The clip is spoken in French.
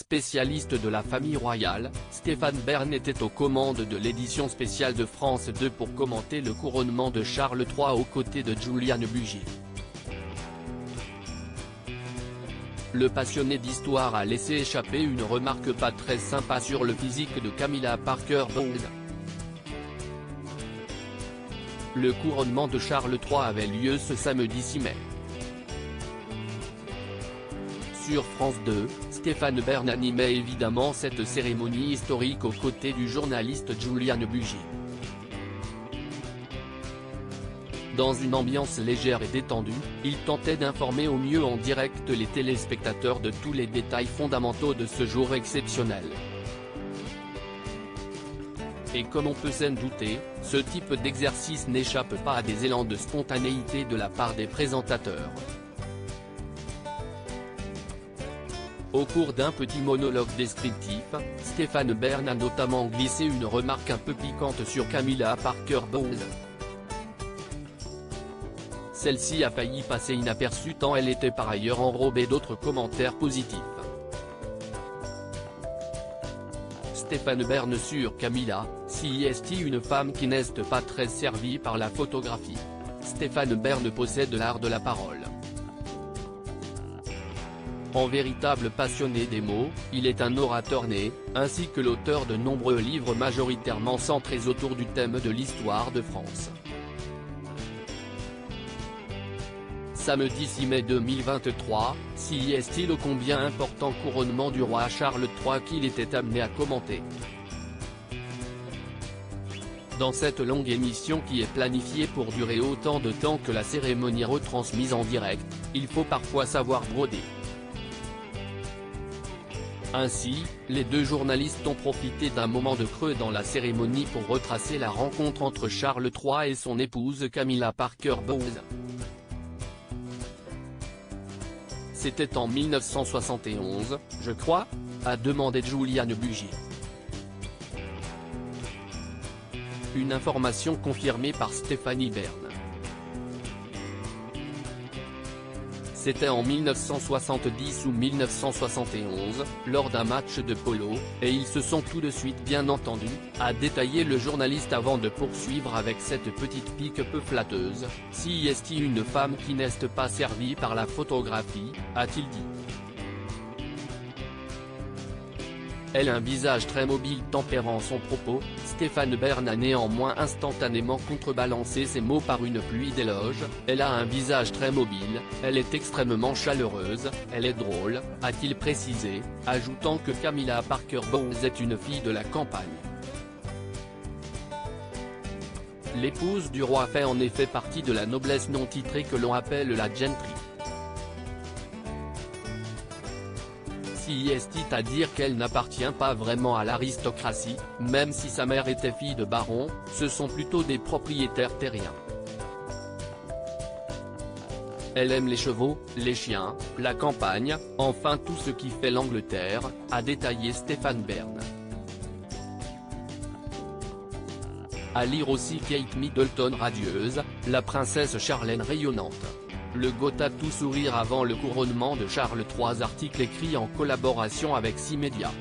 Spécialiste de la famille royale, Stéphane Bern était aux commandes de l'édition spéciale de France 2 pour commenter le couronnement de Charles III aux côtés de Juliane Bugier. Le passionné d'histoire a laissé échapper une remarque pas très sympa sur le physique de Camilla Parker Bowles. Le couronnement de Charles III avait lieu ce samedi 6 mai. Sur France 2, Stéphane Bern animait évidemment cette cérémonie historique aux côtés du journaliste Juliane Bugier. Dans une ambiance légère et détendue, il tentait d'informer au mieux en direct les téléspectateurs de tous les détails fondamentaux de ce jour exceptionnel. Et comme on peut s'en douter, ce type d'exercice n'échappe pas à des élans de spontanéité de la part des présentateurs. Au cours d'un petit monologue descriptif, Stéphane Bern a notamment glissé une remarque un peu piquante sur Camilla Parker Bowles. Celle-ci a failli passer inaperçue tant elle était par ailleurs enrobée d'autres commentaires positifs. Stéphane Bern sur Camilla, si est une femme qui n'est pas très servie par la photographie. Stéphane Bern possède l'art de la parole. En véritable passionné des mots, il est un orateur né, ainsi que l'auteur de nombreux livres majoritairement centrés autour du thème de l'histoire de France. Samedi 6 mai 2023, si est-il ô combien important couronnement du roi Charles III qu'il était amené à commenter. Dans cette longue émission qui est planifiée pour durer autant de temps que la cérémonie retransmise en direct, il faut parfois savoir broder. Ainsi, les deux journalistes ont profité d'un moment de creux dans la cérémonie pour retracer la rencontre entre Charles III et son épouse Camilla Parker Bowles. C'était en 1971, je crois, a demandé Juliane Bugier. Une information confirmée par Stéphanie Bern. C'était en 1970 ou 1971, lors d'un match de polo, et ils se sont tout de suite bien entendus, a détaillé le journaliste avant de poursuivre avec cette petite pique peu flatteuse. Si est une femme qui n'est pas servie par la photographie, a-t-il dit. Elle a un visage très mobile. Tempérant son propos, Stéphane Bern a néanmoins instantanément contrebalancé ses mots par une pluie d'éloges. Elle a un visage très mobile, elle est extrêmement chaleureuse, elle est drôle, a-t-il précisé, ajoutant que Camilla Parker Bowles est une fille de la campagne. L'épouse du roi fait en effet partie de la noblesse non titrée que l'on appelle la gentry. Si est à dire qu'elle n'appartient pas vraiment à l'aristocratie, même si sa mère était fille de baron, ce sont plutôt des propriétaires terriens. Elle aime les chevaux, les chiens, la campagne, enfin tout ce qui fait l'Angleterre, a détaillé Stéphane Bern. À lire aussi Kate Middleton radieuse, la princesse Charlène rayonnante. Le Gotha tout sourire avant le couronnement de Charles III. Article écrit en collaboration avec 6 médias.